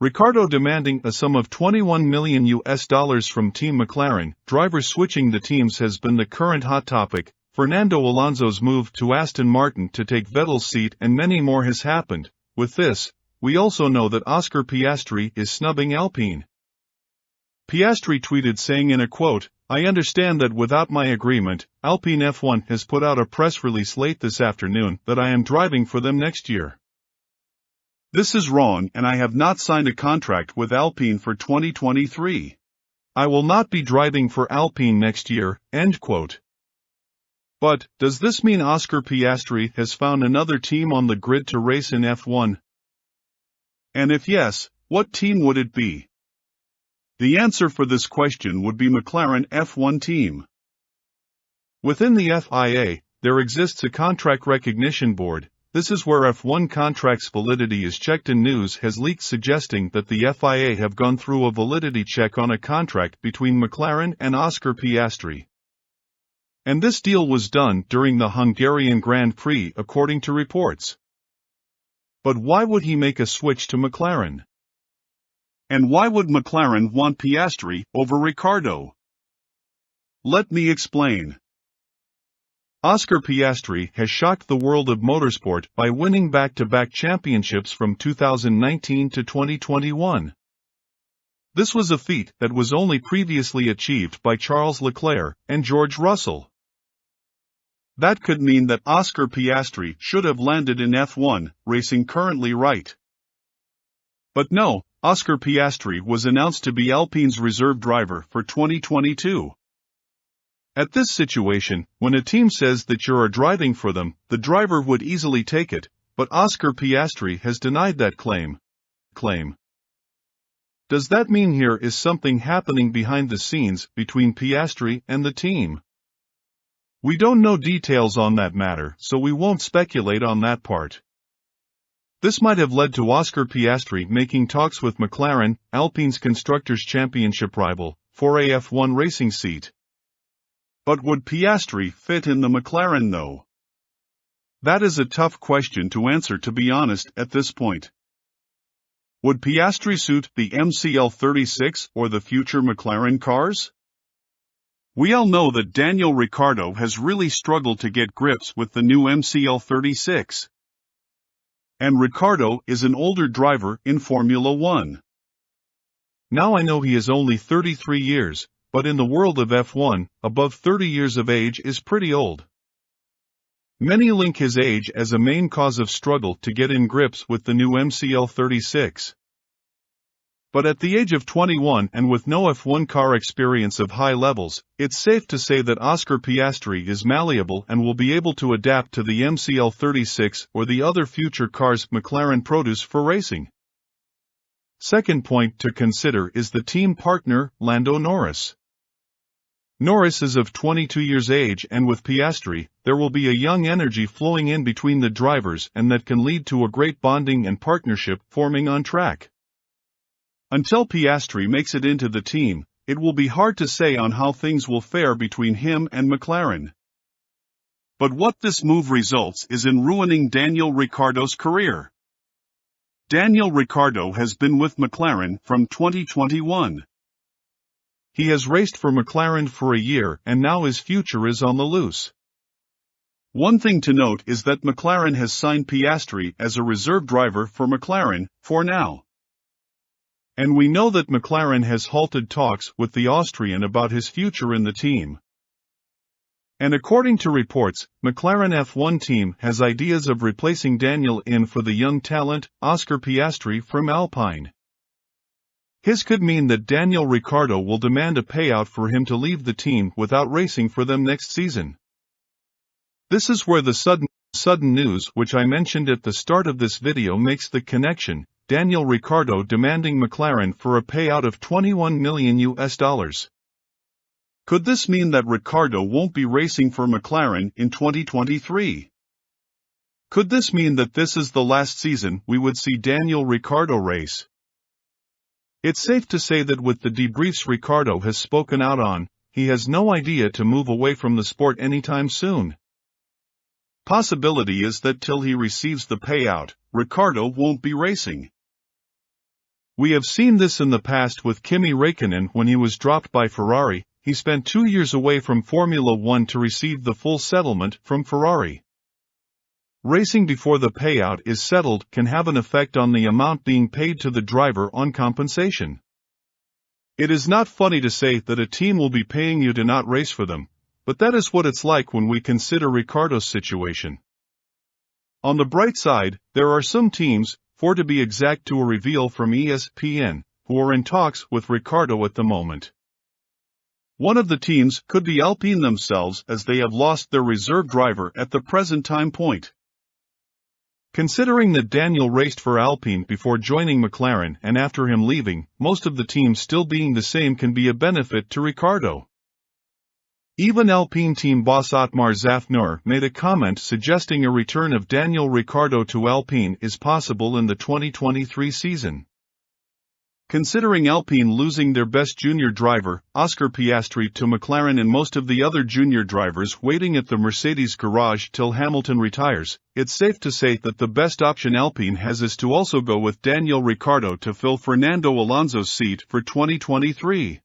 Ricciardo demanding a sum of $21 million from Team McLaren. Drivers switching the teams has been the current hot topic. Fernando Alonso's move to Aston Martin to take Vettel's seat and many more has happened. With this, we also know that Oscar Piastri is snubbing Alpine. Piastri tweeted saying in a quote, "I understand that without my agreement, Alpine F1 has put out a press release late this afternoon that I am driving for them next year. This is wrong and I have not signed a contract with Alpine for 2023. I will not be driving for Alpine next year," end quote. But, does this mean Oscar Piastri has found another team on the grid to race in F1? And if yes, what team would it be? The answer for this question would be McLaren F1 team. Within the FIA, there exists a contract recognition board. This is where F1 contract's validity is checked, and news has leaked suggesting that the FIA have gone through a validity check on a contract between McLaren and Oscar Piastri. And this deal was done during the Hungarian Grand Prix according to reports. But why would he make a switch to McLaren? And why would McLaren want Piastri over Ricciardo? Let me explain. Oscar Piastri has shocked the world of motorsport by winning back-to-back championships from 2019 to 2021. This was a feat that was only previously achieved by Charles Leclerc and George Russell. That could mean that Oscar Piastri should have landed in F1, racing currently, right? But no, Oscar Piastri was announced to be Alpine's reserve driver for 2022. At this situation, when a team says that you are driving for them, the driver would easily take it, but Oscar Piastri has denied that claim. Does that mean here is something happening behind the scenes between Piastri and the team? We don't know details on that matter, so we won't speculate on that part. This might have led to Oscar Piastri making talks with McLaren, Alpine's Constructors' Championship rival, for a F1 racing seat. But would Piastri fit in the McLaren though? That is a tough question to answer, to be honest, at this point. Would Piastri suit the MCL36 or the future McLaren cars? We all know that Daniel Ricciardo has really struggled to get grips with the new MCL36. And Ricciardo is an older driver in Formula 1. Now I know he is only 33 years, but in the world of F1, above 30 years of age is pretty old. Many link his age as a main cause of struggle to get in grips with the new MCL36. But at the age of 21 and with no F1 car experience of high levels, it's safe to say that Oscar Piastri is malleable and will be able to adapt to the MCL36 or the other future cars McLaren produce for racing. Second point to consider is the team partner, Lando Norris. Norris is of 22 years age, and with Piastri, there will be a young energy flowing in between the drivers, and that can lead to a great bonding and partnership forming on track. Until Piastri makes it into the team, it will be hard to say on how things will fare between him and McLaren. But what this move results is in ruining Daniel Ricciardo's career. Daniel Ricciardo has been with McLaren from 2021. He has raced for McLaren for a year and now his future is on the loose. One thing to note is that McLaren has signed Piastri as a reserve driver for McLaren, for now. And we know that McLaren has halted talks with the Austrian about his future in the team. And according to reports, McLaren F1 team has ideas of replacing Daniel in for the young talent, Oscar Piastri from Alpine. His could mean that Daniel Ricciardo will demand a payout for him to leave the team without racing for them next season. This is where the sudden news which I mentioned at the start of this video makes the connection. Daniel Ricciardo demanding McLaren for a payout of $21 million. Could this mean that Ricciardo won't be racing for McLaren in 2023? Could this mean that this is the last season we would see Daniel Ricciardo race? It's safe to say that with the debriefs Ricciardo has spoken out on, he has no idea to move away from the sport anytime soon. Possibility is that till he receives the payout, Ricciardo won't be racing. We have seen this in the past with Kimi Räikkönen when he was dropped by Ferrari. He spent 2 years away from Formula One to receive the full settlement from Ferrari. Racing before the payout is settled can have an effect on the amount being paid to the driver on compensation. It is not funny to say that a team will be paying you to not race for them, but that is what it's like when we consider Ricciardo's situation. On the bright side, there are some teams, 4 to be exact to a reveal from ESPN, who are in talks with Ricciardo at the moment. One of the teams could be Alpine themselves, as they have lost their reserve driver at the present time point. Considering that Daniel raced for Alpine before joining McLaren and after him leaving, most of the teams still being the same can be a benefit to Ricciardo. Even Alpine team boss Otmar Szafnauer made a comment suggesting a return of Daniel Ricciardo to Alpine is possible in the 2023 season. Considering Alpine losing their best junior driver, Oscar Piastri, to McLaren and most of the other junior drivers waiting at the Mercedes garage till Hamilton retires, it's safe to say that the best option Alpine has is to also go with Daniel Ricciardo to fill Fernando Alonso's seat for 2023.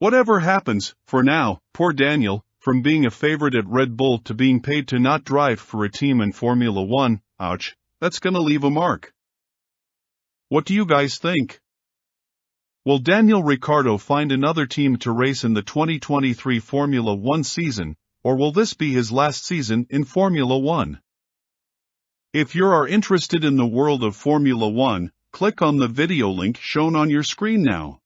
Whatever happens, for now, poor Daniel, from being a favorite at Red Bull to being paid to not drive for a team in Formula One, ouch, that's gonna leave a mark. What do you guys think? Will Daniel Ricciardo find another team to race in the 2023 Formula One season, or will this be his last season in Formula One? If you are interested in the world of Formula One, click on the video link shown on your screen now.